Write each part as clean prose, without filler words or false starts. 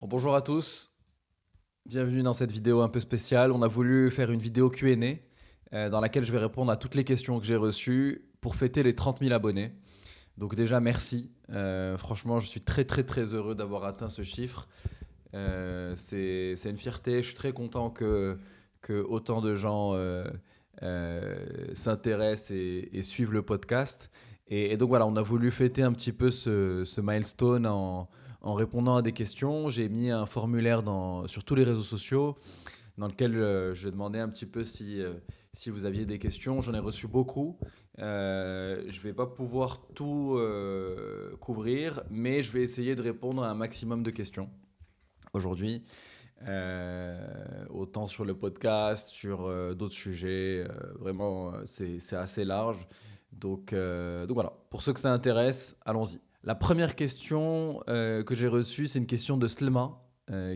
Bon, bonjour à tous, bienvenue dans cette vidéo un peu spéciale. On a voulu faire une vidéo Q&A dans laquelle je vais répondre à toutes les questions que j'ai reçues pour fêter les 30 000 abonnés. Donc déjà merci, franchement je suis très très très heureux d'avoir atteint ce chiffre. C'est une fierté, je suis très content que autant de gens s'intéressent et suivent le podcast. Et donc voilà, on a voulu fêter un petit peu ce milestone en répondant à des questions. J'ai mis un formulaire sur tous les réseaux sociaux dans lequel je demandais un petit peu si vous aviez des questions. J'en ai reçu beaucoup. Je ne vais pas pouvoir tout couvrir, mais je vais essayer de répondre à un maximum de questions aujourd'hui. Autant sur le podcast, sur d'autres sujets. Vraiment, c'est assez large. Donc voilà, pour ceux que ça intéresse, allons-y. La première question que j'ai reçue, c'est une question de Slema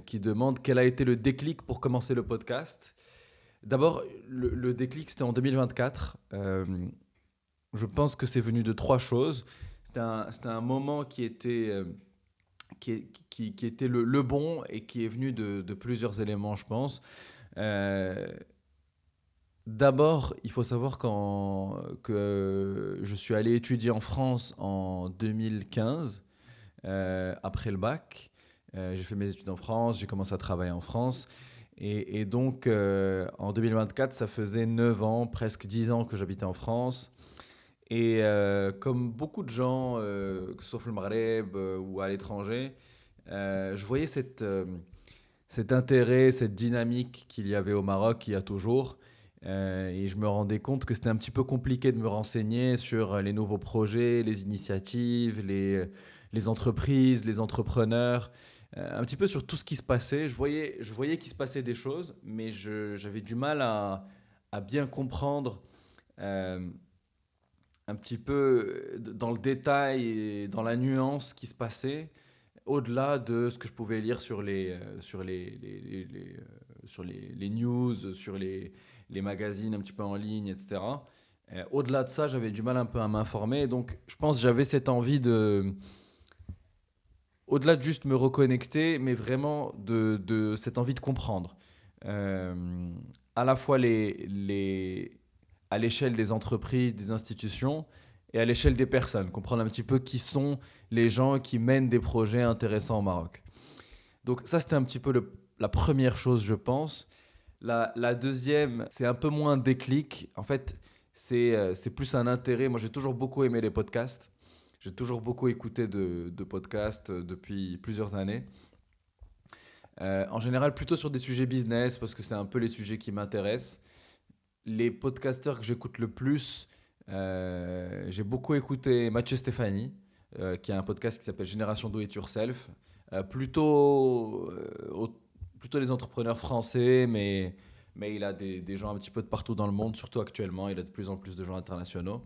qui demande quel a été le déclic pour commencer le podcast. D'abord, le déclic, c'était en 2024. Je pense que c'est venu de trois choses. C'était un moment qui était le bon et qui est venu de plusieurs éléments, je pense. Euh, D'abord, il faut savoir que je suis allé étudier en France en 2015, après le bac. J'ai fait mes études en France, j'ai commencé à travailler en France. Et donc, en 2024, ça faisait 9 ans, presque 10 ans que j'habitais en France. Et comme beaucoup de gens, que ce soit au Maghreb ou à l'étranger, je voyais cet intérêt, cette dynamique qu'il y avait au Maroc, qu'il y a toujours. Et je me rendais compte que c'était un petit peu compliqué de me renseigner sur les nouveaux projets, les initiatives, les entreprises, les entrepreneurs, un petit peu sur tout ce qui se passait. Je voyais qu'il se passait des choses, mais j'avais du mal à bien comprendre euh, un petit peu dans le détail et dans la nuance ce qui se passait au-delà de ce que je pouvais lire sur les news, sur les magazines un petit peu en ligne, etc. Au-delà de ça, j'avais du mal un peu à m'informer. Donc, je pense que j'avais cette envie au-delà de juste me reconnecter, mais vraiment de cette envie de comprendre. Euh, à la fois à l'échelle des entreprises, des institutions, et à l'échelle des personnes. Comprendre un petit peu qui sont les gens qui mènent des projets intéressants au Maroc. Donc ça, c'était un petit peu la première chose, je pense. La deuxième, c'est un peu moins déclic. En fait, c'est plus un intérêt. Moi, j'ai toujours beaucoup aimé les podcasts. J'ai toujours beaucoup écouté de podcasts depuis plusieurs années. En général, plutôt sur des sujets business, parce que c'est un peu les sujets qui m'intéressent. Les podcasteurs que j'écoute le plus, j'ai beaucoup écouté Mathieu Stéphanie, qui a un podcast qui s'appelle Génération Do It Yourself. Plutôt, plutôt les entrepreneurs français, mais il a des gens un petit peu de partout dans le monde, surtout actuellement. Il a de plus en plus de gens internationaux,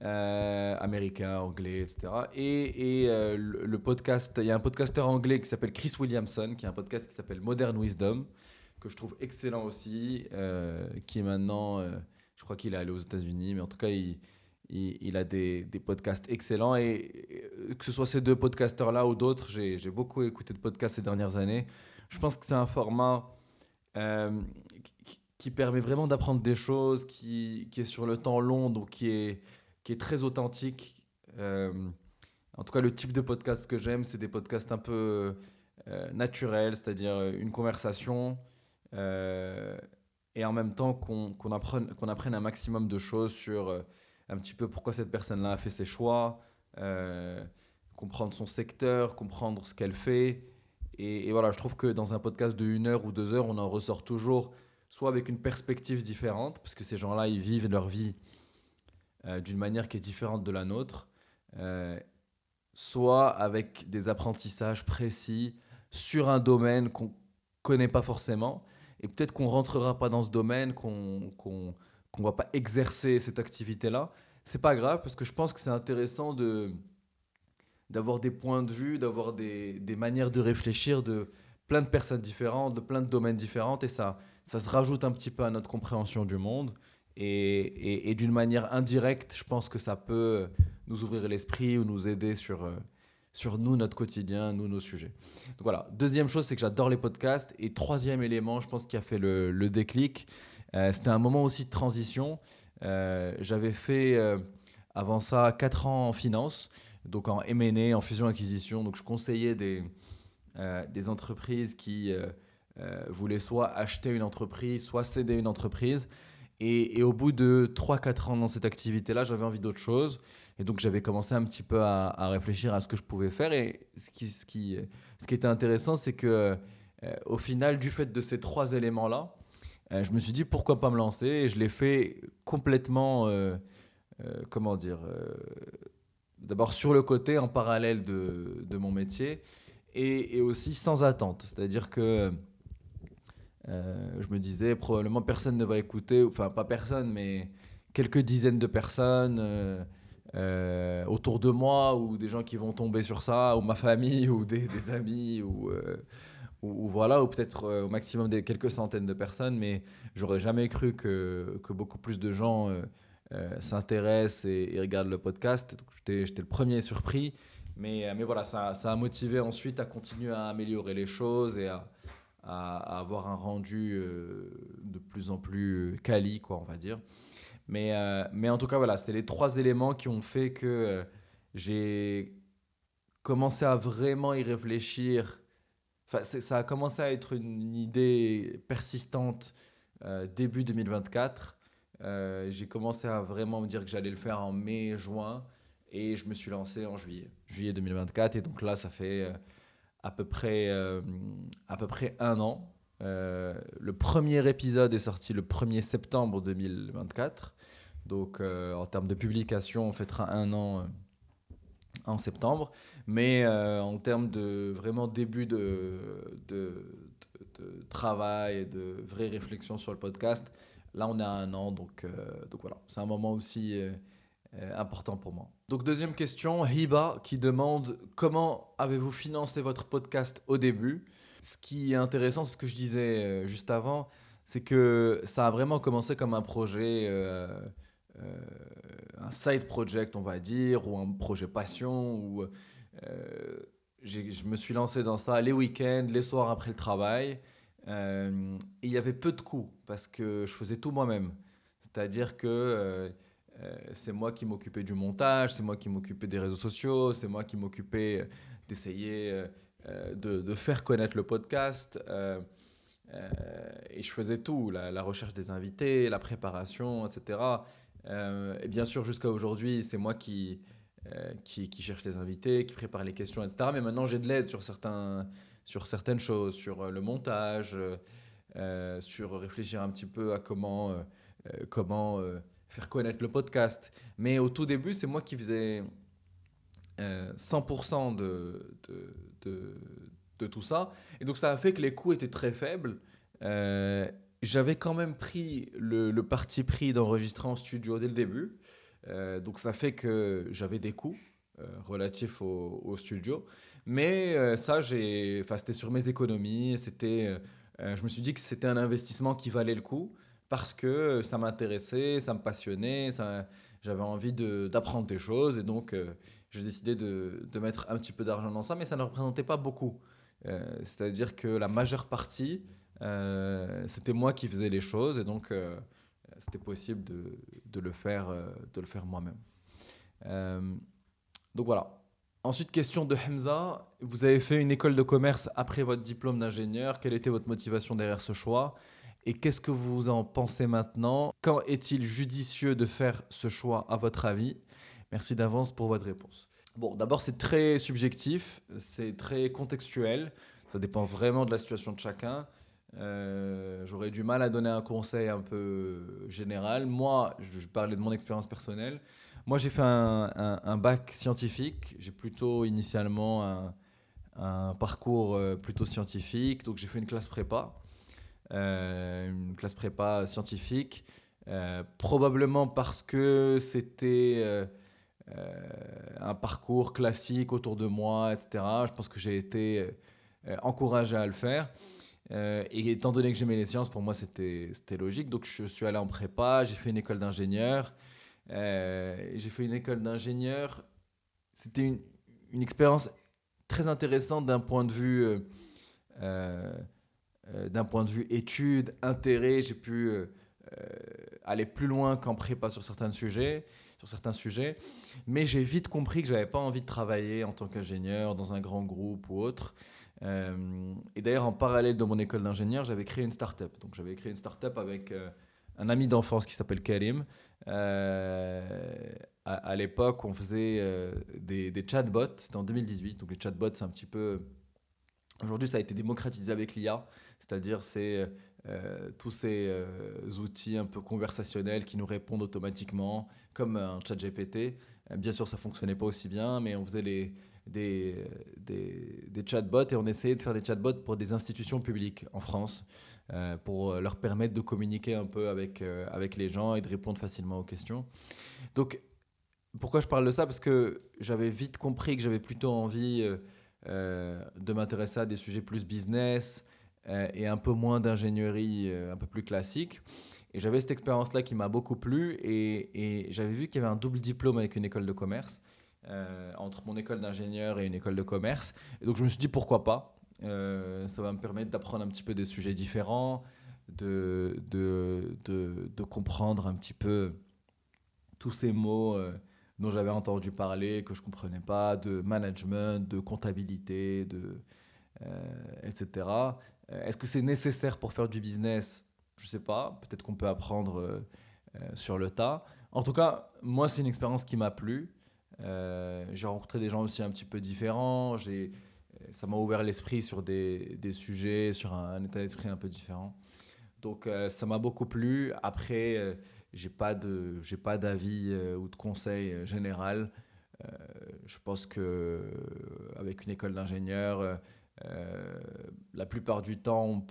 américains, anglais, etc. Et le podcast, il y a un podcasteur anglais qui s'appelle Chris Williamson, qui a un podcast qui s'appelle Modern Wisdom, que je trouve excellent aussi, qui est maintenant, je crois qu'il est allé aux États-Unis, mais en tout cas, il a des podcasts excellents. Et que ce soit ces deux podcasteurs-là ou d'autres, j'ai beaucoup écouté de podcasts ces dernières années. Je pense que c'est un format euh, qui permet vraiment d'apprendre des choses, qui est sur le temps long, donc qui est très authentique. Euh, En tout cas, le type de podcast que j'aime, c'est des podcasts un peu naturels, c'est-à-dire une conversation euh, et en même temps qu'on apprenne un maximum de choses sur un petit peu pourquoi cette personne-là a fait ses choix, euh, comprendre son secteur, comprendre ce qu'elle fait. Et voilà, je trouve que dans un podcast de 1 heure ou 2 heures, on en ressort toujours soit avec une perspective différente, parce que ces gens-là, ils vivent leur vie d'une manière qui est différente de la nôtre, euh, soit avec des apprentissages précis sur un domaine qu'on connaît pas forcément. Et peut-être qu'on rentrera pas dans ce domaine, qu'on va pas exercer cette activité-là. C'est pas grave parce que je pense que c'est intéressant d'avoir des points de vue, d'avoir des manières de réfléchir de plein de personnes différentes, de plein de domaines différents. Et ça se rajoute un petit peu à notre compréhension du monde. Et d'une manière indirecte, je pense que ça peut nous ouvrir l'esprit ou nous aider sur nous, notre quotidien, nous, nos sujets. Donc voilà. Deuxième chose, c'est que j'adore les podcasts. Et troisième élément, je pense, qui a fait le déclic, c'était un moment aussi de transition. J'avais fait avant ça 4 ans en finance, donc en M&A, en fusion-acquisition. Donc je conseillais des entreprises qui voulaient soit acheter une entreprise, soit céder une entreprise. Et au bout de 3 4 ans dans cette activité-là, j'avais envie d'autre chose. Et donc, j'avais commencé un petit peu à réfléchir à ce que je pouvais faire. Et ce qui était intéressant, c'est que au final, du fait de ces trois éléments-là, je me suis dit pourquoi pas me lancer. Et je l'ai fait complètement, comment dire, d'abord sur le côté, en parallèle de mon métier, et aussi sans attente. C'est-à-dire que je me disais, probablement personne ne va écouter, enfin pas personne, mais quelques dizaines de personnes autour de moi, ou des gens qui vont tomber sur ça, ou ma famille, ou des amis, ou voilà, ou peut-être au maximum des quelques centaines de personnes, mais j'aurais jamais cru que beaucoup plus de gens s'intéressent et regardent le podcast. Donc, j'étais le premier surpris, mais voilà, ça a motivé ensuite à continuer à améliorer les choses et à avoir un rendu de plus en plus quali, quoi, on va dire. Mais en tout cas, voilà, c'est les trois éléments qui ont fait que j'ai commencé à vraiment y réfléchir. Enfin, ça a commencé à être une idée persistante début 2024. J'ai commencé à vraiment me dire que j'allais le faire en mai, juin, et je me suis lancé en juillet 2024. Et donc là, ça fait à peu près, euh, à peu près un an. Le premier épisode est sorti le 1er septembre 2024. Donc, en termes de publication, on fêtera un an en septembre. Mais en termes de vraiment début de travail et de vraie réflexion sur le podcast, là, on est à un an. Donc voilà, c'est un moment aussi important pour moi. Donc deuxième question, Hiba qui demande comment avez-vous financé votre podcast au début? Ce qui est intéressant, c'est ce que je disais juste avant, c'est que ça a vraiment commencé comme un projet, euh, un side project on va dire, ou un projet passion, où je me suis lancé dans ça les week-ends, les soirs après le travail. Et il y avait peu de coûts parce que je faisais tout moi-même. C'est-à-dire que c'est moi qui m'occupais du montage, c'est moi qui m'occupais des réseaux sociaux, c'est moi qui m'occupais d'essayer de faire connaître le podcast. Et je faisais tout, la recherche des invités, la préparation, etc. Et bien sûr, jusqu'à aujourd'hui, c'est moi qui cherche les invités, qui prépare les questions, etc. Mais maintenant, j'ai de l'aide sur certaines choses, sur le montage, sur réfléchir un petit peu à comment faire connaître le podcast. Mais au tout début, c'est moi qui faisais 100% de, de tout ça. Et donc ça a fait que les coûts étaient très faibles. Euh, J'avais quand même pris le parti pris d'enregistrer en studio dès le début. Donc ça fait que j'avais des coûts relatifs au studio. Mais ça, enfin, c'était sur mes économies. Je me suis dit que c'était un investissement qui valait le coup parce que ça m'intéressait, ça me passionnait, j'avais envie d'apprendre des choses. Et donc, j'ai décidé de mettre un petit peu d'argent dans ça, mais ça ne représentait pas beaucoup. C'est-à-dire que la majeure partie, c'était moi qui faisais les choses, et donc c'était possible de le faire moi-même. Euh, donc voilà. Ensuite, question de Hamza. Vous avez fait une école de commerce après votre diplôme d'ingénieur. Quelle était votre motivation derrière ce choix? Et qu'est-ce que vous en pensez maintenant? Quand est-il judicieux de faire ce choix à votre avis? Merci d'avance pour votre réponse. Bon, d'abord, c'est très subjectif, c'est très contextuel. Ça dépend vraiment de la situation de chacun. J'aurais du mal à donner un conseil un peu général. Moi, je vais parler de mon expérience personnelle. Moi, j'ai fait un bac scientifique. J'ai plutôt initialement un parcours plutôt scientifique. Donc, j'ai fait une classe prépa scientifique. Probablement parce que c'était un parcours classique autour de moi, etc. Je pense que j'ai été encouragé à le faire. Et étant donné que j'aimais les sciences, pour moi, c'était logique. Donc, je suis allé en prépa, j'ai fait une école d'ingénieur. J'ai fait une école d'ingénieur. C'était une expérience très intéressante d'un point de vue études, intérêt. J'ai pu aller plus loin qu'en prépa sur certains sujets. Mais j'ai vite compris que j'avais pas envie de travailler en tant qu'ingénieur dans un grand groupe ou autre. Et d'ailleurs, en parallèle de mon école d'ingénieur, j'avais créé une start-up. Donc, j'avais créé une start-up avec un ami d'enfance qui s'appelle Karim. À l'époque, on faisait des chatbots. C'était en 2018. Donc, les chatbots, c'est un petit peu. Aujourd'hui, ça a été démocratisé avec l'IA, c'est-à-dire c'est tous ces outils un peu conversationnels qui nous répondent automatiquement, comme un chat GPT. Bien sûr, ça fonctionnait pas aussi bien, mais on faisait des chatbots et on essayait de faire des chatbots pour des institutions publiques en France, pour leur permettre de communiquer un peu avec les gens et de répondre facilement aux questions. Donc, pourquoi je parle de ça? Parce que j'avais vite compris que j'avais plutôt envie de m'intéresser à des sujets plus business et un peu moins d'ingénierie un peu plus classique. Et j'avais cette expérience-là qui m'a beaucoup plu et j'avais vu qu'il y avait un double diplôme avec une école de commerce, entre mon école d'ingénieur et une école de commerce. Et donc je me suis dit pourquoi pas. Ça va me permettre d'apprendre un petit peu des sujets différents, de comprendre un petit peu tous ces mots dont j'avais entendu parler, que je ne comprenais pas, de management, de comptabilité, etc. Est-ce que c'est nécessaire pour faire du business? Je ne sais pas. Peut-être qu'on peut apprendre sur le tas. En tout cas, moi, c'est une expérience qui m'a plu. J'ai rencontré des gens aussi un petit peu différents. Ça m'a ouvert l'esprit sur des sujets, sur un état d'esprit un peu différent. Donc ça m'a beaucoup plu. Après, j'ai pas d'avis ou de conseil général. Euh, je pense que avec une école d'ingénieur, la plupart du temps,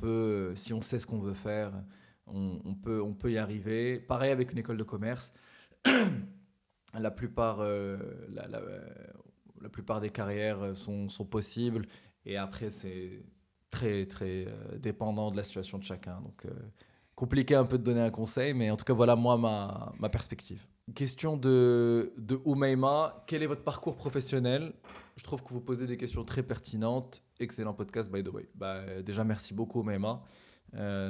si on sait ce qu'on veut faire, on peut y arriver. Pareil avec une école de commerce. La plupart, la plupart des carrières sont possibles. Et après, c'est très dépendant de la situation de chacun. Donc, compliqué un peu de donner un conseil, mais en tout cas, voilà moi ma perspective. Question de Oumaima. Quel est votre parcours professionnel? Je trouve que vous posez des questions très pertinentes. Excellent podcast, by the way. Déjà, merci beaucoup, Oumaima.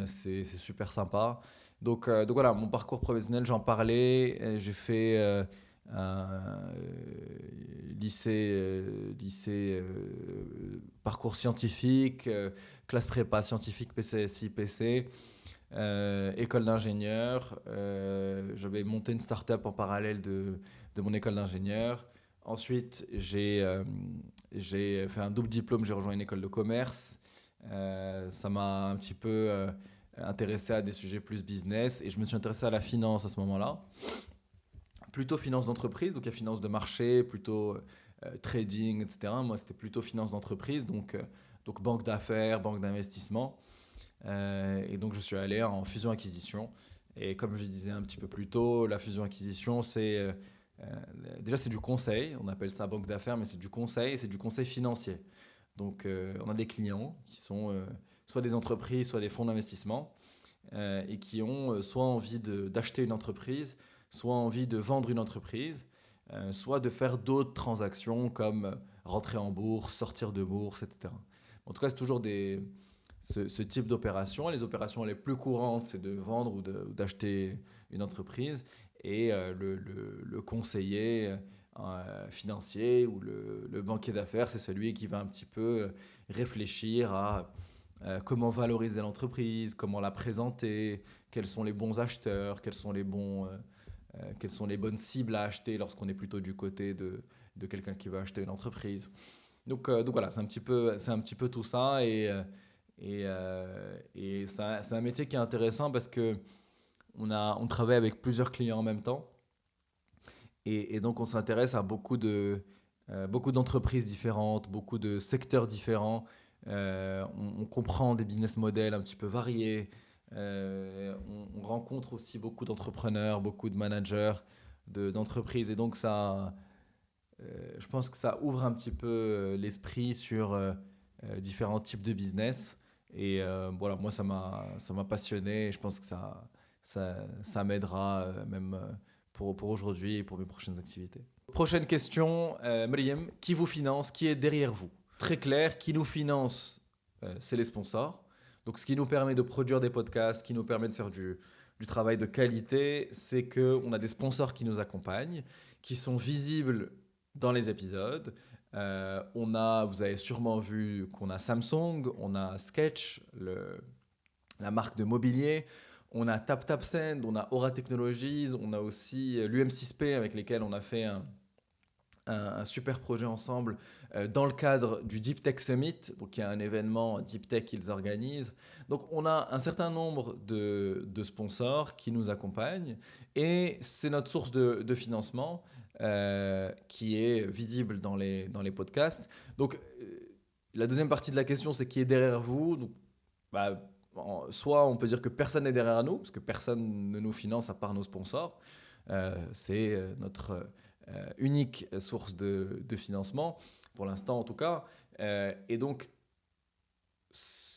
C'est super sympa. Donc voilà, mon parcours professionnel, j'en parlais. J'ai fait un parcours scientifique, classe prépa scientifique, PCSI, PC, école d'ingénieur. J'avais monté une start-up en parallèle de mon école d'ingénieur. Ensuite, j'ai fait un double diplôme, j'ai rejoint une école de commerce. Ça m'a un petit peu intéressé à des sujets plus business et je me suis intéressé à la finance à ce moment-là. Plutôt finance d'entreprise, donc il y a finance de marché, plutôt trading, etc. Moi, c'était plutôt finance d'entreprise, donc banque d'affaires, banque d'investissement. Et donc, je suis allé en fusion-acquisition. Et comme je disais un petit peu plus tôt, la fusion-acquisition, euh, déjà, c'est du conseil. On appelle ça banque d'affaires, mais c'est du conseil et c'est du conseil financier. Donc, on a des clients qui sont soit des entreprises, soit des fonds d'investissement et qui ont soit envie d'acheter une entreprise, soit envie de vendre une entreprise, soit de faire d'autres transactions comme rentrer en bourse, sortir de bourse, etc. En tout cas, c'est toujours ce type d'opération. Les opérations les plus courantes, c'est de vendre ou d'acheter une entreprise. Et le conseiller financier ou le banquier d'affaires, c'est celui qui va un petit peu réfléchir à comment valoriser l'entreprise, comment la présenter, quels sont les bons acheteurs, quelles sont les bonnes cibles à acheter lorsqu'on est plutôt du côté de quelqu'un qui veut acheter une entreprise. Donc voilà, c'est un petit peu tout ça et c'est un métier qui est intéressant parce que on travaille avec plusieurs clients en même temps et donc on s'intéresse à beaucoup d'entreprises différentes, beaucoup de secteurs différents. On comprend des business models un petit peu variés. On rencontre aussi beaucoup d'entrepreneurs, beaucoup de managers d'entreprises et donc je pense que ça ouvre un petit peu l'esprit sur différents types de business. Et voilà, moi, ça m'a passionné et je pense que ça m'aidera même pour aujourd'hui et pour mes prochaines activités. Prochaine question, Mariam, qui vous finance? Qui est derrière vous? très clair, qui nous finance, c'est les sponsors. Donc, ce qui nous permet de produire des podcasts, ce qui nous permet de faire du travail de qualité, c'est qu'on a des sponsors qui nous accompagnent, qui sont visibles dans les épisodes. Vous avez sûrement vu qu'on a Samsung, on a Sketch, la marque de mobilier, on a TapTapSend, on a Aura Technologies, on a aussi l'UM6P avec lesquels on a fait un super projet ensemble dans le cadre du Deep Tech Summit, donc il y a un événement Deep Tech qu'ils organisent. Donc on a un certain nombre de sponsors qui nous accompagnent et c'est notre source de financement qui est visible dans les podcasts. Donc la deuxième partie de la question, c'est qui est derrière vous. Donc, bah, soit on peut dire que personne n'est derrière nous, parce que personne ne nous finance à part nos sponsors. C'est notre unique source de financement, pour l'instant en tout cas. Et donc,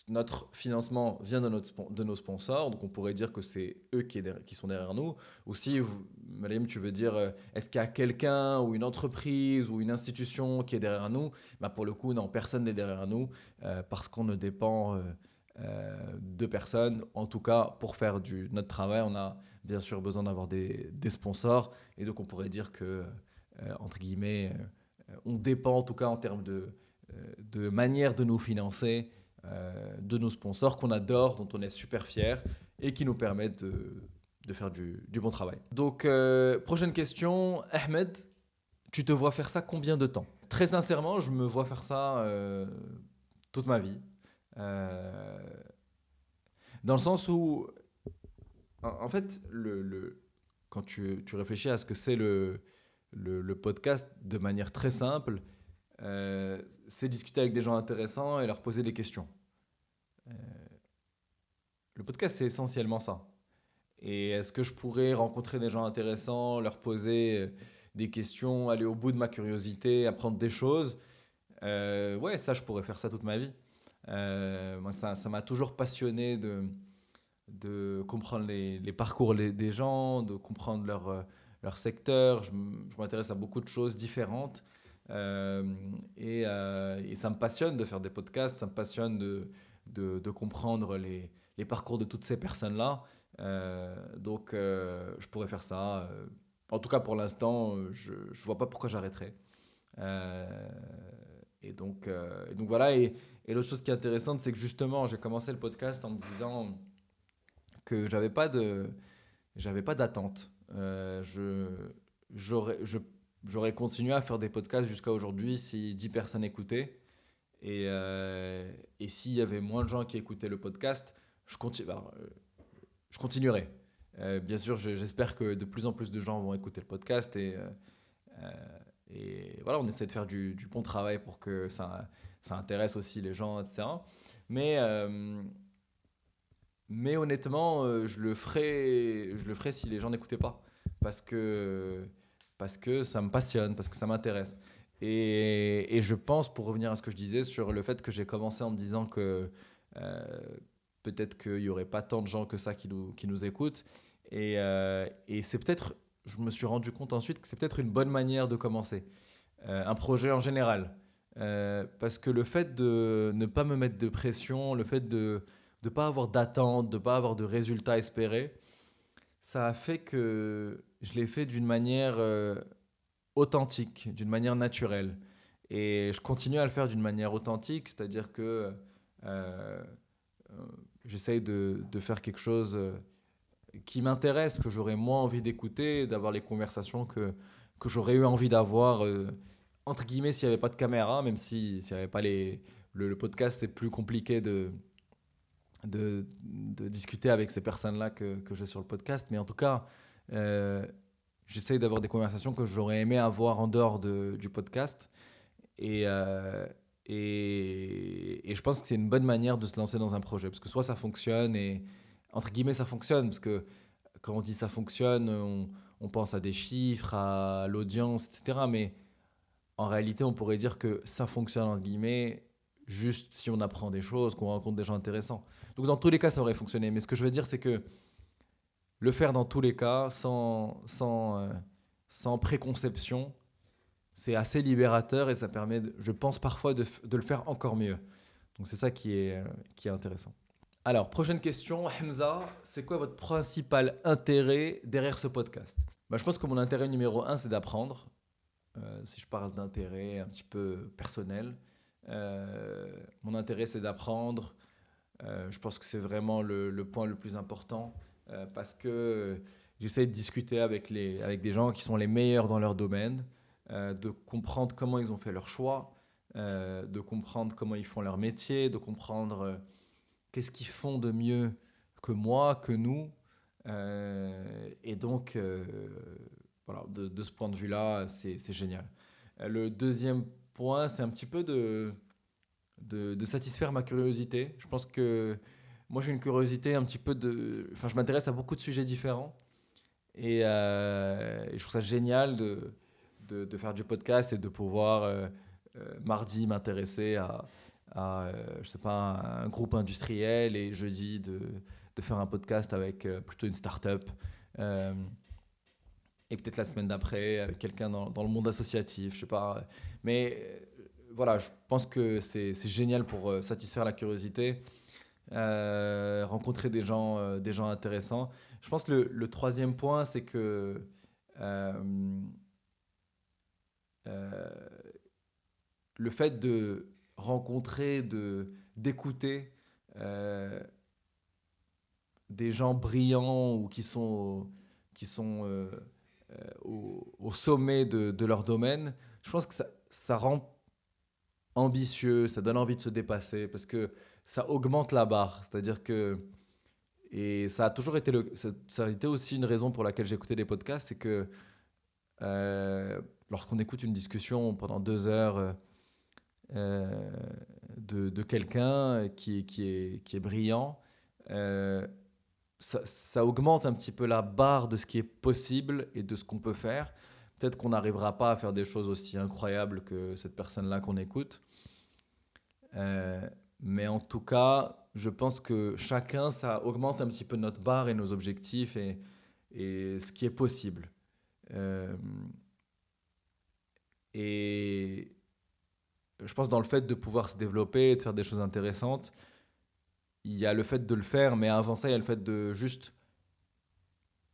notre financement vient de nos sponsors, donc on pourrait dire que c'est eux qui sont derrière nous. Ou si, Mariam, tu veux dire, est-ce qu'il y a quelqu'un ou une entreprise ou une institution qui est derrière nous? Bah pour le coup, non, personne n'est derrière nous parce qu'on ne dépend de personnes. En tout cas, pour faire notre travail, on a bien sûr besoin d'avoir des sponsors. Et donc, on pourrait dire que, entre guillemets, on dépend en tout cas en termes de manière de nous financer de nos sponsors qu'on adore, dont on est super fier et qui nous permettent de faire du bon travail. Donc, prochaine question. Ahmed, tu te vois faire ça combien de temps? Très sincèrement, je me vois faire ça toute ma vie. Euh, Dans le sens où, en fait, quand tu réfléchis à ce que c'est le podcast de manière très simple, c'est discuter avec des gens intéressants et leur poser des questions. Euh, le podcast, c'est essentiellement ça. Et est-ce que je pourrais rencontrer des gens intéressants, leur poser des questions, aller au bout de ma curiosité, apprendre des choses? Ouais, ça, je pourrais faire ça toute ma vie. Moi, ça m'a toujours passionné de comprendre les parcours des gens, de comprendre leur secteur. Je m'intéresse à beaucoup de choses différentes. Euh, et ça me passionne de faire des podcasts, ça me passionne de comprendre les parcours de toutes ces personnes-là. Donc, je pourrais faire ça. En tout cas, pour l'instant, je ne vois pas pourquoi j'arrêterais. Euh, et donc voilà. Et l'autre chose qui est intéressante, c'est que justement, j'ai commencé le podcast en me disant que j'avais pas d'attente. J'aurais, je- J'aurais continué à faire des podcasts jusqu'à aujourd'hui si 10 personnes écoutaient. Et s'il y avait moins de gens qui écoutaient le podcast, je continuerai. Bien sûr, j'espère que de plus en plus de gens vont écouter le podcast euh, et voilà, on essaie de faire du bon travail pour que ça intéresse aussi les gens, etc. Mais, euh, mais honnêtement, je le ferai si les gens n'écoutaient pas. Parce que, parce que ça me passionne, parce que ça m'intéresse. Et je pense, pour revenir à ce que je disais, sur le fait que j'ai commencé en me disant que euh, peut-être qu'il n'y aurait pas tant de gens que ça qui nous écoutent. Et c'est peut-être, je me suis rendu compte ensuite que c'est peut-être une bonne manière de commencer un projet en général. Parce que le fait de ne pas me mettre de pression, le fait de ne pas avoir d'attente, de ne pas avoir de résultats espérés, ça a fait que je l'ai fait d'une manière authentique, d'une manière naturelle. Et je continue à le faire d'une manière authentique, c'est-à-dire que euh, euh, j'essaye de faire quelque chose qui m'intéresse, que j'aurais moins envie d'écouter, d'avoir les conversations que j'aurais eu envie d'avoir, entre guillemets, s'il n'y avait pas de caméra, même si s'il n'y avait pas le podcast, c'est plus compliqué de discuter avec ces personnes-là que j'ai sur le podcast. Mais en tout cas, euh, j'essaye d'avoir des conversations que j'aurais aimé avoir en dehors du podcast. Et, euh, et je pense que c'est une bonne manière de se lancer dans un projet. Parce que soit ça fonctionne, et entre guillemets, ça fonctionne. Parce que quand on dit ça fonctionne, on pense à des chiffres, à l'audience, etc. Mais en réalité, on pourrait dire que ça fonctionne, entre guillemets, juste si on apprend des choses, qu'on rencontre des gens intéressants. Donc dans tous les cas, ça aurait fonctionné. Mais ce que je veux dire, c'est que le faire dans tous les cas, sans préconception, c'est assez libérateur et ça permet, je pense, parfois de le faire encore mieux. Donc c'est ça qui est intéressant. Alors, prochaine question, Hamza, c'est quoi votre principal intérêt derrière ce podcast? Bah, je pense que mon intérêt numéro un, c'est d'apprendre. Si je parle d'intérêt un petit peu personnel, mon intérêt, c'est d'apprendre. Je pense que c'est vraiment le point le plus important parce que j'essaie de discuter avec des gens qui sont les meilleurs dans leur domaine, de comprendre comment ils ont fait leur choix, de comprendre comment ils font leur métier, de comprendre qu'est-ce qu'ils font de mieux que moi, que nous. Et donc, voilà, de ce point de vue-là, c'est génial. Le deuxième point, c'est un petit peu de satisfaire ma curiosité. Je pense que moi, j'ai une curiosité un petit peu de... Enfin, je m'intéresse à beaucoup de sujets différents. Et je trouve ça génial de faire du podcast et de pouvoir, mardi, m'intéresser je sais pas, un groupe industriel et jeudi, de faire un podcast avec plutôt une start-up. Euh, et peut-être la semaine d'après avec quelqu'un dans le monde associatif, je sais pas. Mais voilà, je pense que c'est génial pour satisfaire la curiosité, rencontrer des gens intéressants. Je pense que le troisième point, c'est que euh, euh, le fait de rencontrer, d'écouter euh, des gens brillants ou qui sont au sommet de leur domaine, je pense que ça rend ambitieux, ça donne envie de se dépasser parce que ça augmente la barre. C'est-à-dire que, et ça a toujours été, ça a été aussi une raison pour laquelle j'écoutais des podcasts, c'est que euh, lorsqu'on écoute une discussion pendant 2 heures euh, de quelqu'un qui est brillant, euh, ça augmente un petit peu la barre de ce qui est possible et de ce qu'on peut faire. Peut-être qu'on n'arrivera pas à faire des choses aussi incroyables que cette personne-là qu'on écoute. Euh, mais en tout cas, je pense que chacun, ça augmente un petit peu notre barre et nos objectifs et ce qui est possible. Euh, et je pense dans le fait de pouvoir se développer, de faire des choses intéressantes, il y a le fait de le faire, mais avant ça, il y a le fait de juste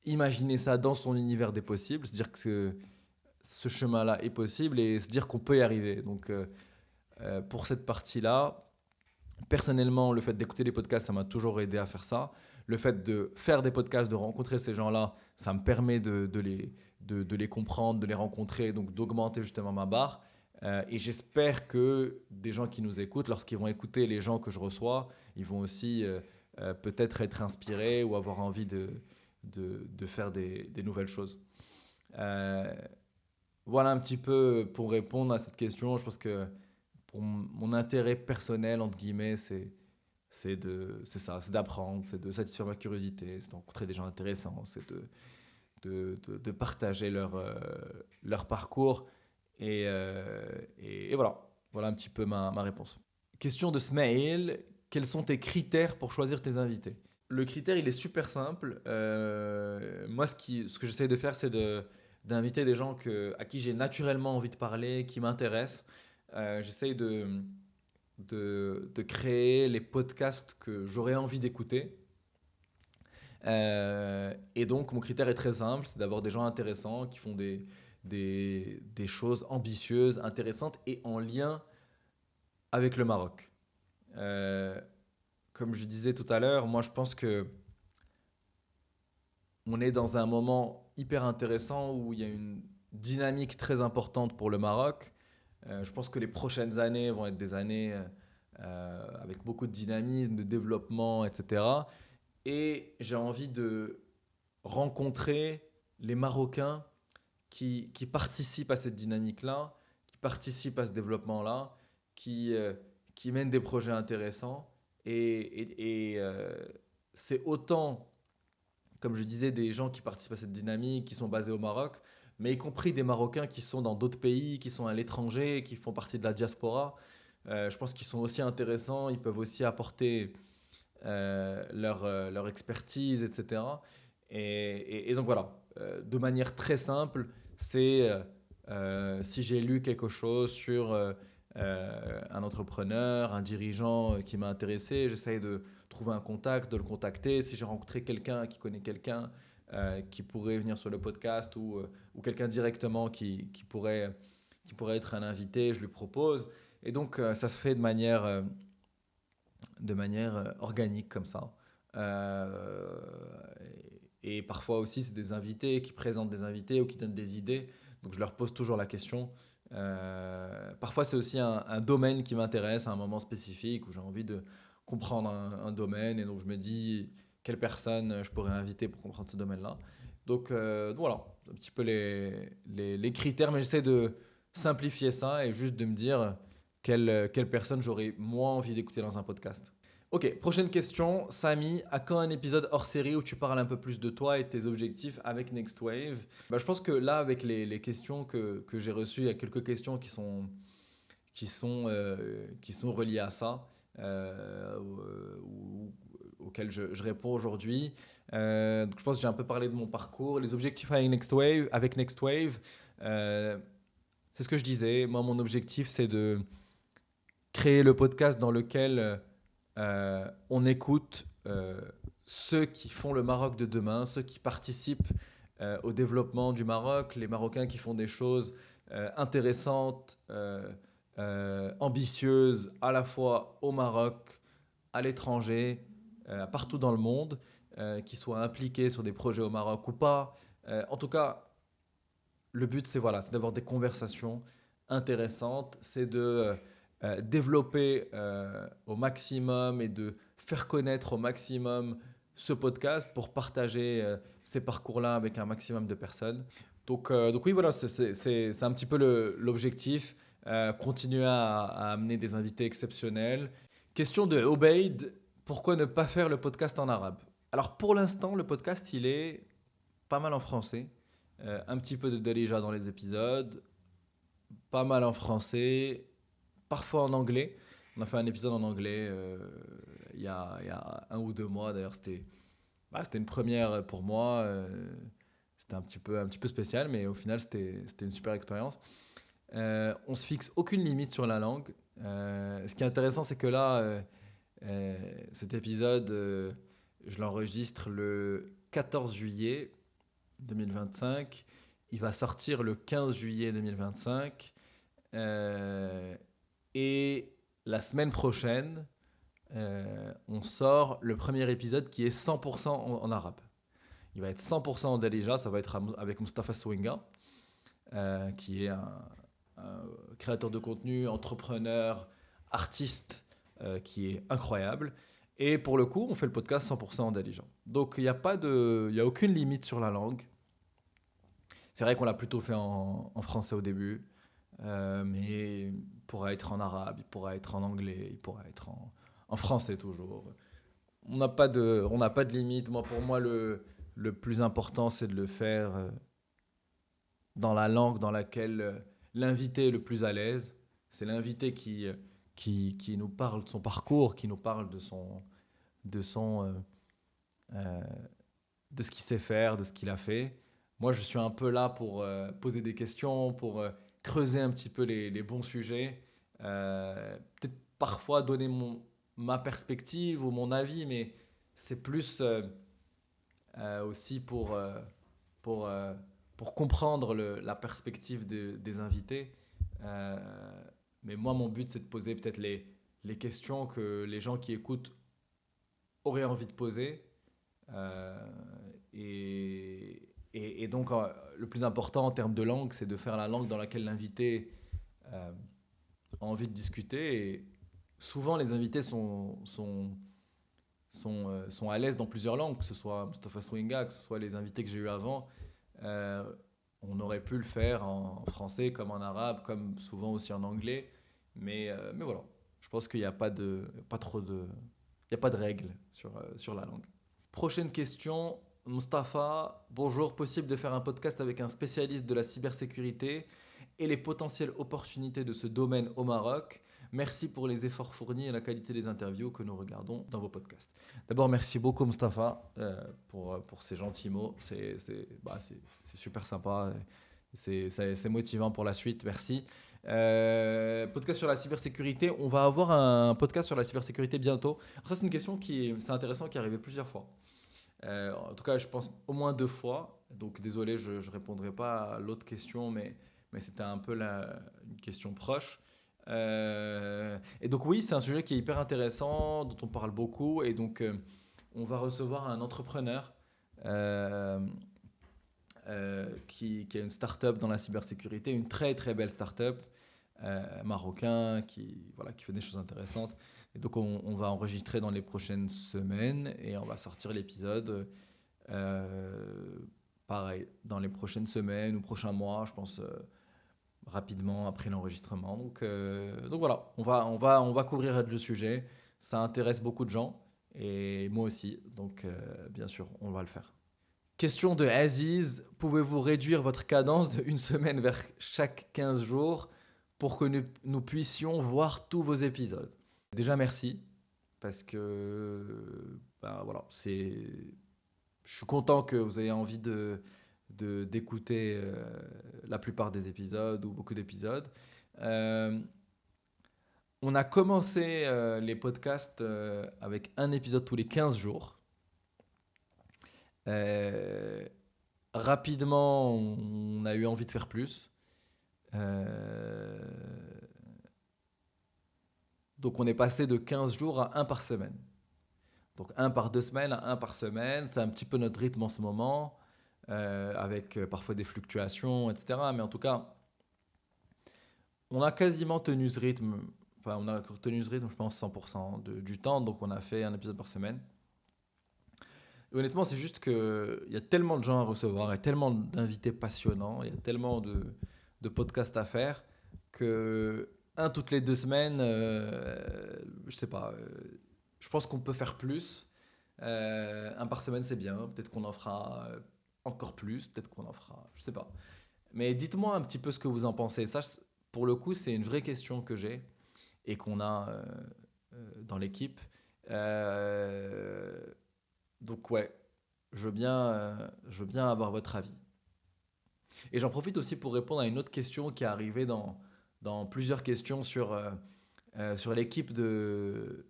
imaginer ça dans son univers des possibles, se dire que ce chemin-là est possible et se dire qu'on peut y arriver. Donc, pour cette partie-là, personnellement, le fait d'écouter des podcasts, ça m'a toujours aidé à faire ça. Le fait de faire des podcasts, de rencontrer ces gens-là, ça me permet de les comprendre, de les rencontrer, donc d'augmenter justement ma barre. Et j'espère que des gens qui nous écoutent, lorsqu'ils vont écouter les gens que je reçois, ils vont aussi peut-être être inspirés ou avoir envie de faire des nouvelles choses. Euh, voilà un petit peu pour répondre à cette question. Je pense que pour mon intérêt personnel, entre guillemets, c'est ça, c'est d'apprendre, c'est de satisfaire ma curiosité, c'est de rencontrer des gens intéressants, c'est de partager leur parcours. Et voilà, voilà un petit peu ma réponse. Question de Smaïl, quels sont tes critères pour choisir tes invités? Le critère, il est super simple. Moi, ce que j'essaie de faire, c'est d'inviter des gens à qui j'ai naturellement envie de parler, qui m'intéressent. J'essaie de créer les podcasts que j'aurais envie d'écouter. Et donc, mon critère est très simple, c'est d'avoir des gens intéressants qui font des choses ambitieuses, intéressantes et en lien avec le Maroc. Euh, Comme je disais tout à l'heure, moi je pense que on est dans un moment hyper intéressant où il y a une dynamique très importante pour le Maroc. Je pense que les prochaines années vont être des années avec beaucoup de dynamisme, de développement, etc. Et j'ai envie de rencontrer les Marocains qui participent à cette dynamique-là, qui participent à ce développement-là, qui mènent des projets intéressants. Et c'est autant, comme je disais, des gens qui participent à cette dynamique, qui sont basés au Maroc, mais y compris des Marocains qui sont dans d'autres pays, qui sont à l'étranger, qui font partie de la diaspora. Je pense qu'ils sont aussi intéressants, ils peuvent aussi apporter leur expertise, etc. Et donc voilà, de manière très simple, c'est Si j'ai lu quelque chose sur un entrepreneur, un dirigeant qui m'a intéressé, j'essaye de trouver un contact, de le contacter. Si j'ai rencontré quelqu'un qui connaît quelqu'un qui pourrait venir sur le podcast ou quelqu'un directement qui pourrait être un invité, je lui propose. Et donc, ça se fait de manière organique comme ça. Euh, et parfois aussi, c'est des invités qui présentent des invités ou qui donnent des idées. Donc, je leur pose toujours la question. Parfois, c'est aussi un domaine qui m'intéresse à un moment spécifique où j'ai envie de comprendre un domaine. Et donc, je me dis quelle personne je pourrais inviter pour comprendre ce domaine-là. Donc voilà, un petit peu les critères. Mais j'essaie de simplifier ça et juste de me dire quelle personne j'aurais moins envie d'écouter dans un podcast. Ok, prochaine question. Samy, à quand un épisode hors série où tu parles un peu plus de toi et de tes objectifs avec Next Wave? Je pense que là, avec les questions que j'ai reçues, il y a quelques questions qui sont reliées à ça, auxquelles je réponds aujourd'hui. Donc je pense que j'ai un peu parlé de mon parcours. Les objectifs avec Next Wave, c'est ce que je disais. Moi, mon objectif, c'est de créer le podcast dans lequel on écoute ceux qui font le Maroc de demain, ceux qui participent au développement du Maroc, les Marocains qui font des choses intéressantes, ambitieuses, à la fois au Maroc, à l'étranger, partout dans le monde, qui soient impliqués sur des projets au Maroc ou pas. En tout cas, le but, c'est voilà, c'est d'avoir des conversations intéressantes, c'est de développer au maximum et de faire connaître au maximum ce podcast pour partager ces parcours-là avec un maximum de personnes. Donc oui, voilà, c'est un petit peu l'objectif. Continuer à amener des invités exceptionnels. Question de Obeid, pourquoi ne pas faire le podcast en arabe? Alors pour l'instant, le podcast, il est pas mal en français. Un petit peu de Delija dans les épisodes, pas mal en français, parfois en anglais. On a fait un épisode en anglais il y a 1 ou 2 mois. D'ailleurs, c'était une première pour moi. C'était un petit peu spécial, mais au final, c'était une super expérience. On se fixe aucune limite sur la langue. Ce qui est intéressant, c'est que là, cet épisode, je l'enregistre le 14 juillet 2025. Il va sortir le 15 juillet 2025. Et la semaine prochaine, on sort le premier épisode qui est 100% en arabe. Il va être 100% en Dalija, ça va être avec Mustafa Swinga, qui est un créateur de contenu, entrepreneur, artiste, qui est incroyable. Et pour le coup, on fait le podcast 100% en Dalija. Donc il y a aucune limite sur la langue. C'est vrai qu'on l'a plutôt fait en français au début, mais il pourra être en arabe, il pourra être en anglais, il pourra être en français toujours. On n'a pas de limite. Moi, pour moi, le plus important, c'est de le faire dans la langue dans laquelle l'invité est le plus à l'aise. C'est l'invité qui nous parle de son parcours, qui nous parle de son, euh, de ce qu'il sait faire, de ce qu'il a fait. Moi, je suis un peu là pour poser des questions, pour creuser un petit peu les bons sujets. Peut-être parfois donner ma perspective ou mon avis, mais c'est plus aussi pour, euh, pour comprendre la perspective des invités. Euh, mais moi, mon but, c'est de poser peut-être les questions que les gens qui écoutent auraient envie de poser. Euh, et donc, le plus important en termes de langue, c'est de faire la langue dans laquelle l'invité a envie de discuter. Et souvent, les invités sont à l'aise dans plusieurs langues, que ce soit Mustafa Swinga, que ce soit les invités que j'ai eus avant. Euh, on aurait pu le faire en français, comme en arabe, comme souvent aussi en anglais. Mais voilà, je pense qu'il n'y a pas trop de, il y a pas de règles sur la langue. Prochaine question, Mustapha. Bonjour, possible de faire un podcast avec un spécialiste de la cybersécurité et les potentielles opportunités de ce domaine au Maroc. Merci pour les efforts fournis et la qualité des interviews que nous regardons dans vos podcasts. D'abord, merci beaucoup Mustapha pour ces gentils mots. C'est super sympa. C'est motivant pour la suite, merci. Podcast sur la cybersécurité, on va avoir un podcast sur la cybersécurité bientôt. Alors ça, c'est une question c'est intéressant, qui est arrivée plusieurs fois. En tout cas, je pense au moins 2 fois. Donc désolé, je ne répondrai pas à l'autre question, mais c'était un peu une question proche. Et donc oui, c'est un sujet qui est hyper intéressant, dont on parle beaucoup. Et donc on va recevoir un entrepreneur euh, qui a une start-up dans la cybersécurité, une très très belle start-up marocain voilà, qui fait des choses intéressantes. Et donc on va enregistrer dans les prochaines semaines et on va sortir l'épisode pareil dans les prochaines semaines ou prochains mois, je pense rapidement après l'enregistrement. Donc voilà, on va couvrir le sujet. Ça intéresse beaucoup de gens et moi aussi. Donc bien sûr, on va le faire. Question de Aziz, pouvez-vous réduire votre cadence de une semaine vers chaque 15 jours pour que nous puissions voir tous vos épisodes? Déjà merci, parce que ben, voilà, je suis content que vous ayez envie d'écouter la plupart des épisodes ou beaucoup d'épisodes. Euh, on a commencé les podcasts avec un épisode tous les 15 jours. Euh, Rapidement, on a eu envie de faire plus. Euh, donc on est passé de 15 jours à un par semaine. Donc un par 2 semaines à un par semaine. C'est un petit peu notre rythme en ce moment, avec parfois des fluctuations, etc. Mais en tout cas, on a quasiment tenu ce rythme. Enfin, on a tenu ce rythme, je pense, 100% du temps. Donc on a fait un épisode par semaine. Et honnêtement, c'est juste qu'il y a tellement de gens à recevoir et tellement d'invités passionnants, il y a tellement de podcasts à faire que un toutes les 2 semaines, je sais pas, je pense qu'on peut faire plus. Un par semaine, c'est bien. Peut-être qu'on en fera encore plus, peut-être qu'on en fera, je sais pas. Mais dites-moi un petit peu ce que vous en pensez. Ça, pour le coup, c'est une vraie question que j'ai et qu'on a dans l'équipe. Euh, donc ouais, je veux bien avoir votre avis. Et j'en profite aussi pour répondre à une autre question qui est arrivée dans plusieurs questions sur l'équipe de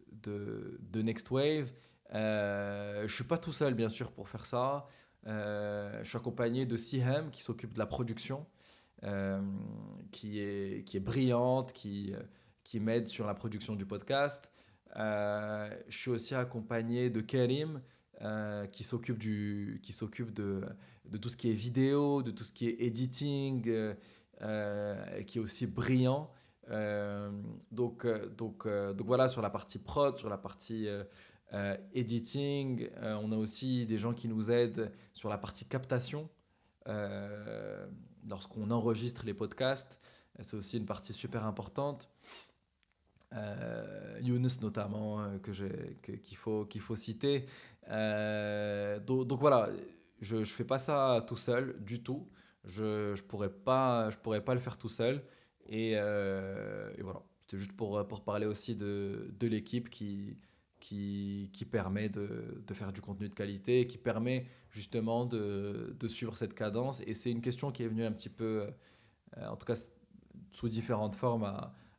Next Wave. Je ne suis pas tout seul, bien sûr, pour faire ça. Je suis accompagné de Siham, qui s'occupe de la production, euh, qui est brillante, qui m'aide sur la production du podcast. Je suis aussi accompagné de Karim, qui s'occupe de tout ce qui est vidéo, de tout ce qui est editing, qui est aussi brillant. Donc voilà, sur la partie prod, sur la partie editing, on a aussi des gens qui nous aident sur la partie captation. Euh, Lorsqu'on enregistre les podcasts, c'est aussi une partie super importante. Younes notamment, qu'il faut citer. Donc voilà, je ne fais pas ça tout seul du tout. Je pourrais pas le faire tout seul. Et voilà, c'était juste pour parler aussi de l'équipe qui permet de faire du contenu de qualité, qui permet justement de suivre cette cadence. Et c'est une question qui est venue un petit peu, en tout cas sous différentes formes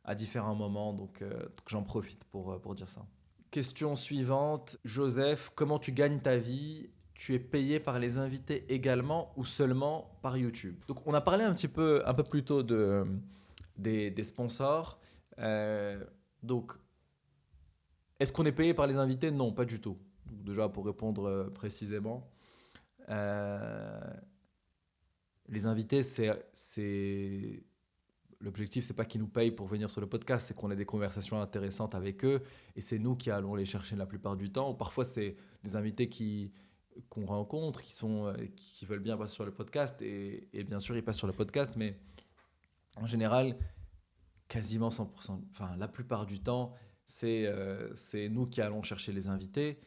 à différents moments. Donc j'en profite pour dire ça. Question suivante. Joseph, comment tu gagnes ta vie? Tu es payé par les invités également ou seulement par YouTube? Donc on a parlé un peu plus tôt des sponsors. Euh, donc est-ce qu'on est payé par les invités? Non, pas du tout. Donc, déjà pour répondre précisément. Euh, les invités, l'objectif, c'est pas qu'ils nous payent pour venir sur le podcast, c'est qu'on ait des conversations intéressantes avec eux et c'est nous qui allons les chercher la plupart du temps. Parfois, c'est des invités qu'on rencontre, qui veulent bien passer sur le podcast et bien sûr, ils passent sur le podcast, mais en général, quasiment 100%, enfin la plupart du temps, c'est nous qui allons chercher les invités.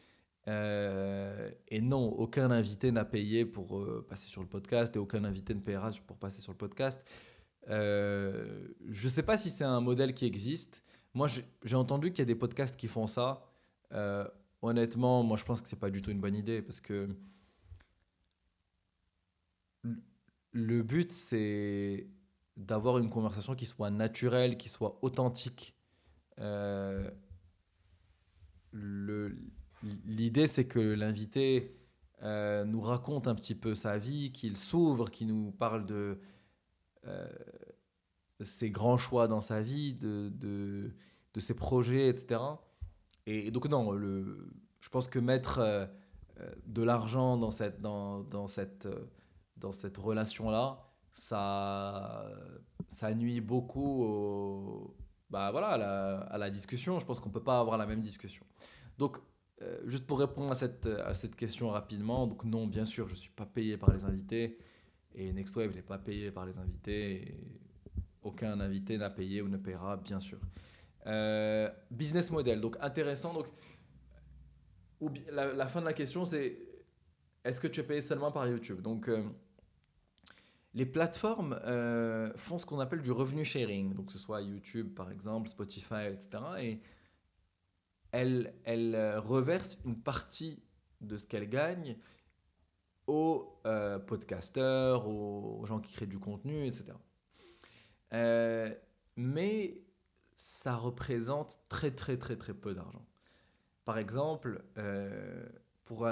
Et non, aucun invité n'a payé pour passer sur le podcast et aucun invité ne payera pour passer sur le podcast. Je ne sais pas si c'est un modèle qui existe. Moi, j'ai entendu qu'il y a des podcasts qui font ça. Euh, Honnêtement, moi, je pense que c'est pas du tout une bonne idée parce que Le but, c'est d'avoir une conversation qui soit naturelle, qui soit authentique. Euh, le- L'idée, c'est que l'invité nous raconte un petit peu sa vie, qu'il s'ouvre, qu'il nous parle euh, de ses grands choix dans sa vie, de ses projets, etc. Et donc non, je pense que mettre de l'argent dans cette relation-là, ça nuit beaucoup bah voilà, à la discussion. Je pense qu'on ne peut pas avoir la même discussion. Donc, juste pour répondre à cette question rapidement, donc non, bien sûr, je ne suis pas payé par les invités. Et NextWave n'est pas payé par les invités. Et aucun invité n'a payé ou ne paiera, bien sûr. Business model, donc intéressant. Donc, la fin de la question, c'est est-ce que tu es payé seulement par YouTube? Donc, les plateformes font ce qu'on appelle du revenu sharing, donc que ce soit YouTube par exemple, Spotify, etc. Et elles reversent une partie de ce qu'elles gagnent aux podcasteurs, aux gens qui créent du contenu, etc. Euh, mais ça représente très très très très peu d'argent. Par exemple, pour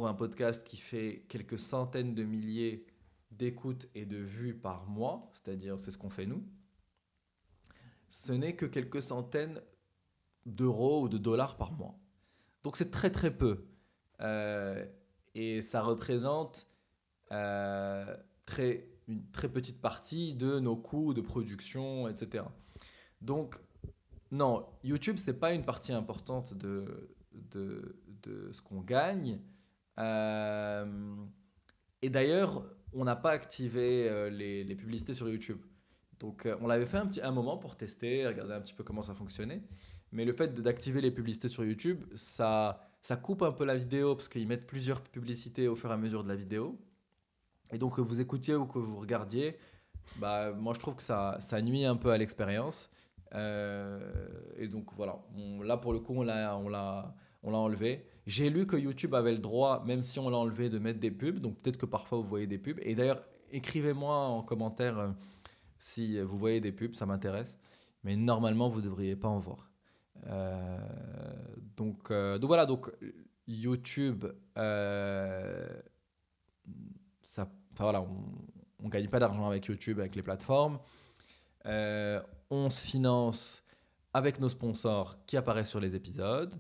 un podcast qui fait quelques centaines de milliers d'écoutes et de vues par mois, c'est-à-dire c'est ce qu'on fait nous, ce n'est que quelques centaines d'euros ou de dollars par mois. Donc c'est très très peu. Euh, et ça représente euh, une très petite partie de nos coûts de production, etc. Donc non, YouTube, c'est pas une partie importante de ce qu'on gagne. Euh, et d'ailleurs, on n'a pas activé les publicités sur YouTube. Donc, on l'avait fait un moment pour tester, regarder un petit peu comment ça fonctionnait. Mais le fait d'activer les publicités sur YouTube, ça coupe un peu la vidéo parce qu'ils mettent plusieurs publicités au fur et à mesure de la vidéo. Et donc, que vous écoutiez ou que vous regardiez, bah, moi, je trouve que ça nuit un peu à l'expérience. Euh, et donc, voilà. Là, pour le coup, on l'a enlevé. J'ai lu que YouTube avait le droit, même si on l'a enlevé, de mettre des pubs. Donc, peut-être que parfois, vous voyez des pubs. Et d'ailleurs, écrivez-moi en commentaire si vous voyez des pubs, ça m'intéresse. Mais normalement, vous ne devriez pas en voir. Euh, donc voilà, donc YouTube, enfin voilà, on gagne pas d'argent avec YouTube, avec les plateformes. Euh, on se finance avec nos sponsors qui apparaissent sur les épisodes.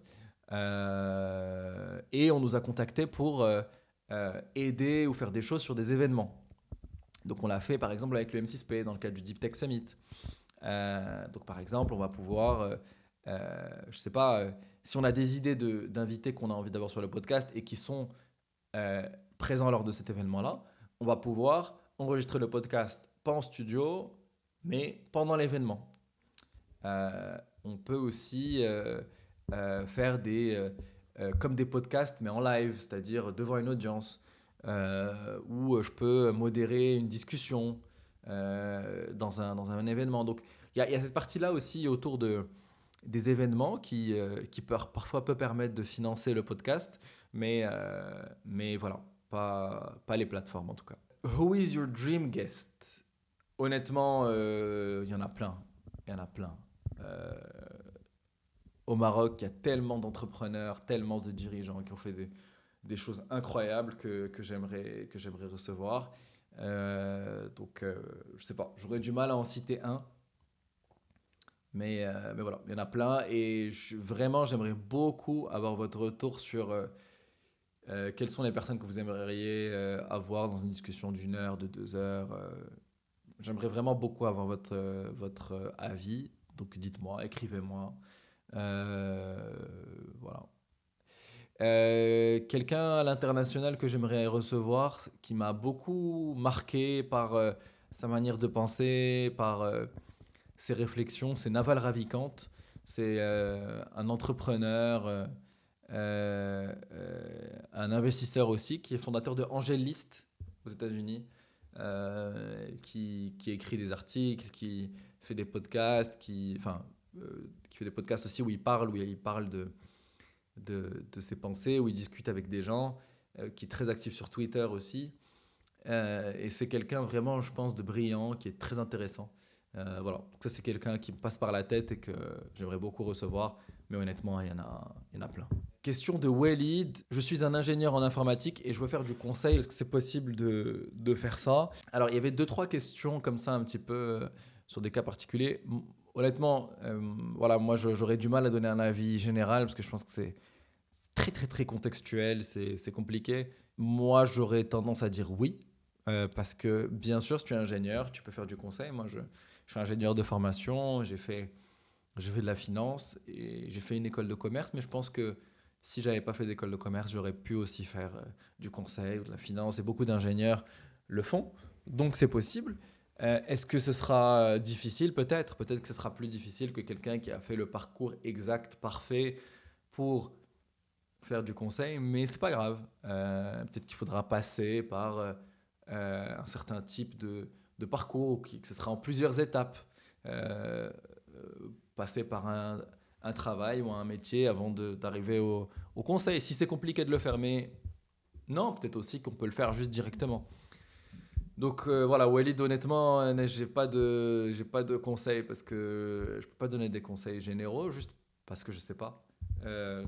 Et on nous a contactés pour aider ou faire des choses sur des événements. Donc on l'a fait par exemple avec le M6P dans le cadre du Deep Tech Summit. Donc par exemple, on va pouvoir, je sais pas, si on a des idées d'invités qu'on a envie d'avoir sur le podcast et qui sont euh, présents lors de cet événement-là, on va pouvoir enregistrer le podcast pas en studio, mais pendant l'événement. On peut aussi faire comme des podcasts, mais en live, c'est-à-dire devant une audience, où je peux modérer une discussion dans un événement. Donc, il y a cette partie-là aussi autour des événements qui parfois peut permettre de financer le podcast, mais voilà, pas les plateformes en tout cas. Who is your dream guest? Honnêtement, il y en a plein. Il y en a plein. Euh, Au Maroc, il y a tellement d'entrepreneurs, tellement de dirigeants qui ont fait des choses incroyables que j'aimerais recevoir. Je sais pas, j'aurais du mal à en citer un, mais voilà, il y en a plein et vraiment, j'aimerais beaucoup avoir votre retour sur quelles sont les personnes que vous aimeriez avoir dans une discussion d'une heure, de 2 heures. J'aimerais vraiment beaucoup avoir votre avis, donc dites-moi, écrivez-moi. Voilà. Quelqu'un à l'international que j'aimerais recevoir, qui m'a beaucoup marqué par sa manière de penser, par ses réflexions, c'est Naval Ravikant. C'est un entrepreneur, un investisseur aussi, qui est fondateur de Angel List aux États-Unis, qui écrit des articles, qui fait des podcasts, qui fait des podcasts aussi où il parle de ses pensées, où il discute avec des gens, qui est très actif sur Twitter aussi. Et c'est quelqu'un vraiment, je pense, de brillant, qui est très intéressant. Voilà, donc ça c'est quelqu'un qui me passe par la tête et que j'aimerais beaucoup recevoir, mais honnêtement, il y en a plein. Question de Walid. Je suis un ingénieur en informatique et je veux faire du conseil. Est-ce que c'est possible de faire ça? Alors, il y avait deux, trois questions comme ça, un petit peu sur des cas particuliers. Honnêtement, voilà, moi, j'aurais du mal à donner un avis général parce que je pense que c'est très, très, très contextuel, c'est compliqué. Moi, j'aurais tendance à dire oui, parce que bien sûr, si tu es ingénieur, tu peux faire du conseil. Moi, je suis ingénieur de formation, j'ai fait de la finance et j'ai fait une école de commerce, mais je pense que si j'avais pas fait d'école de commerce, j'aurais pu aussi faire du conseil ou de la finance et beaucoup d'ingénieurs le font. Donc c'est possible. Est-ce que ce sera difficile? Peut-être. Peut-être que ce sera plus difficile que quelqu'un qui a fait le parcours exact, parfait pour faire du conseil, mais c'est pas grave. Peut-être qu'il faudra passer par un certain type de parcours, que ce sera en plusieurs étapes. Euh, Passer par un travail ou un métier avant d'arriver au conseil. Si c'est compliqué de le faire, mais non, peut-être aussi qu'on peut le faire juste directement. Donc voilà, Walid, honnêtement, j'ai pas de conseils parce que je peux pas donner des conseils généraux, juste parce que je sais pas. Euh,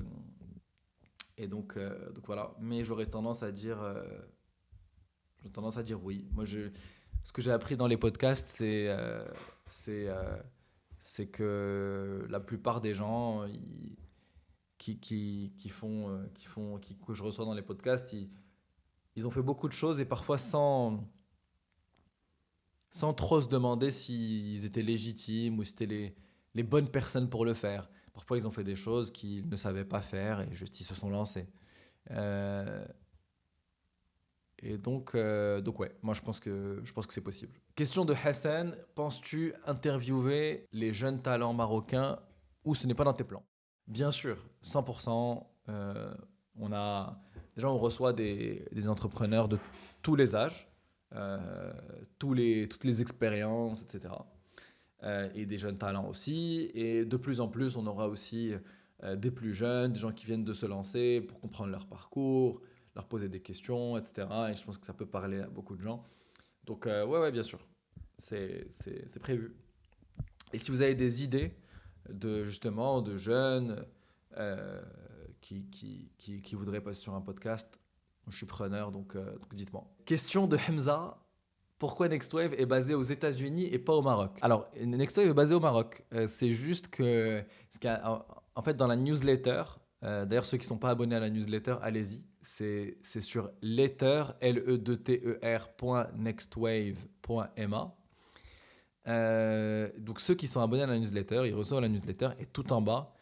donc voilà. Mais j'aurais tendance à dire oui. Ce que j'ai appris dans les podcasts, c'est, euh, c'est que la plupart des gens que je reçois dans les podcasts, ils ont fait beaucoup de choses et parfois sans trop se demander s'ils étaient légitimes ou si c'était les bonnes personnes pour le faire. Parfois, ils ont fait des choses qu'ils ne savaient pas faire et juste ils se sont lancés. Euh, donc ouais, moi je pense que c'est possible. Question de Hassan, penses-tu interviewer les jeunes talents marocains ou ce n'est pas dans tes plans? Bien sûr, 100%. On a, déjà, on reçoit des entrepreneurs de tous les âges, euh, toutes les expériences, etc. Et des jeunes talents aussi. Et de plus en plus, on aura aussi des plus jeunes, des gens qui viennent de se lancer pour comprendre leur parcours, leur poser des questions, etc. Et je pense que ça peut parler à beaucoup de gens. Donc, ouais, ouais, bien sûr, c'est prévu. Et si vous avez des idées justement de jeunes euh, qui voudraient passer sur un podcast, je suis preneur, donc dites-moi. Question de Hamza. Pourquoi Nextwave est basé aux États-Unis et pas au Maroc? Alors, Nextwave est basé au Maroc. C'est juste que, en fait, dans la newsletter, d'ailleurs, ceux qui ne sont pas abonnés à la newsletter, allez-y. C'est sur letter, letter.nextwave.ma. Donc, ceux qui sont abonnés à la newsletter, ils reçoivent la newsletter et tout en bas,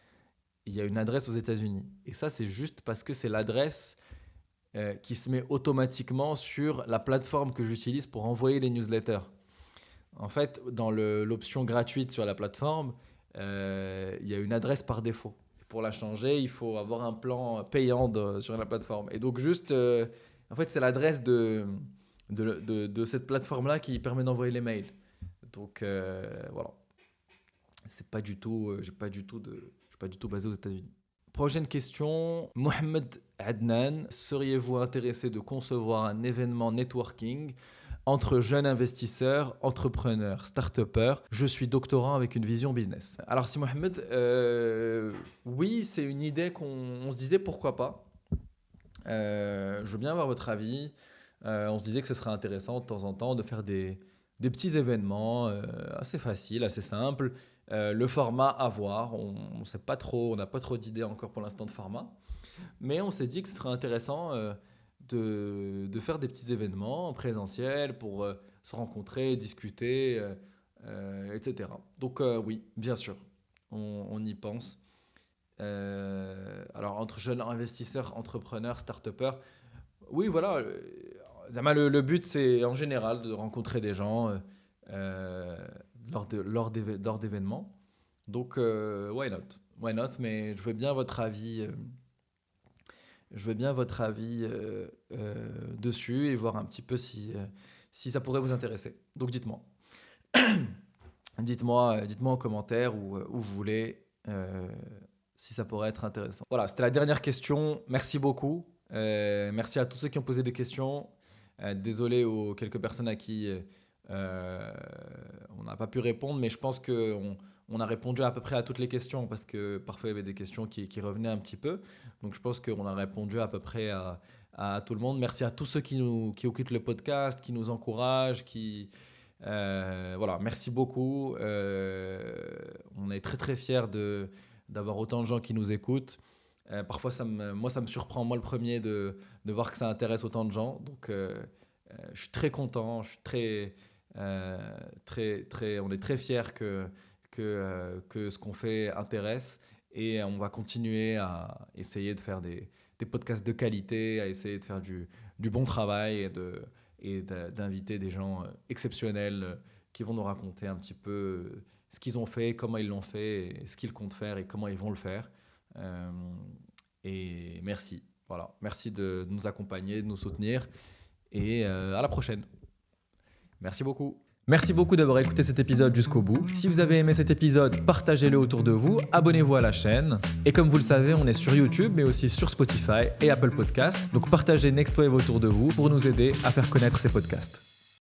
il y a une adresse aux États-Unis. Et ça, c'est juste parce que c'est l'adresse qui se met automatiquement sur la plateforme que j'utilise pour envoyer les newsletters. En fait, dans l'option gratuite sur la plateforme, il y a une adresse par défaut. Pour la changer, il faut avoir un plan payant sur la plateforme. Et donc, juste, en fait, c'est l'adresse de cette plateforme-là qui permet d'envoyer les mails. Donc, voilà. C'est pas du tout, je suis pas du tout basé aux États-Unis. Prochaine question. Mohamed Adnan, seriez-vous intéressé de concevoir un événement networking entre jeunes investisseurs, entrepreneurs, start-upers? Je suis doctorant avec une vision business. Alors si Mohamed, oui, c'est une idée qu'on se disait pourquoi pas. Je veux bien avoir votre avis. On se disait que ce serait intéressant de temps en temps de faire des petits événements assez faciles, assez simples. Le format à voir, on sait pas trop, on n'a pas trop d'idées encore pour l'instant de format, mais on s'est dit que ce serait intéressant de faire des petits événements en présentiel pour se rencontrer, discuter, etc. Donc oui, bien sûr, on y pense. Alors entre jeunes investisseurs, entrepreneurs, start-upers, oui, voilà. Zama, le but, c'est en général de rencontrer des gens euh, lors d'événements. Donc, why not? Why not? Mais je veux bien votre avis dessus et voir un petit peu si ça pourrait vous intéresser. Donc, dites-moi. Dites-moi en commentaire où vous voulez si ça pourrait être intéressant. Voilà, c'était la dernière question. Merci beaucoup. Merci à tous ceux qui ont posé des questions. Désolé aux quelques personnes à qui on n'a pas pu répondre, mais je pense qu'on a répondu à peu près à toutes les questions parce que parfois il y avait des questions qui revenaient un petit peu. Donc je pense qu'on a répondu à peu près à tout le monde. Merci à tous ceux qui écoutent le podcast, qui nous encouragent, voilà, merci beaucoup. On est très très fiers d'avoir autant de gens qui nous écoutent. Parfois, moi, ça me surprend, moi le premier, de voir que ça intéresse autant de gens. Donc, je suis très content, je suis on est très fiers que ce qu'on fait intéresse. Et on va continuer à essayer de faire des podcasts de qualité, à essayer de faire du bon travail et d'inviter des gens exceptionnels qui vont nous raconter un petit peu ce qu'ils ont fait, comment ils l'ont fait, et ce qu'ils comptent faire et comment ils vont le faire. Euh, et merci. Voilà. Merci de nous accompagner, de nous soutenir. Et à la prochaine. Merci beaucoup. Merci beaucoup d'avoir écouté cet épisode jusqu'au bout. Si vous avez aimé cet épisode, partagez-le autour de vous, abonnez-vous à la chaîne. Et comme vous le savez, on est sur YouTube, mais aussi sur Spotify et Apple Podcasts. Donc partagez Next Wave autour de vous pour nous aider à faire connaître ces podcasts.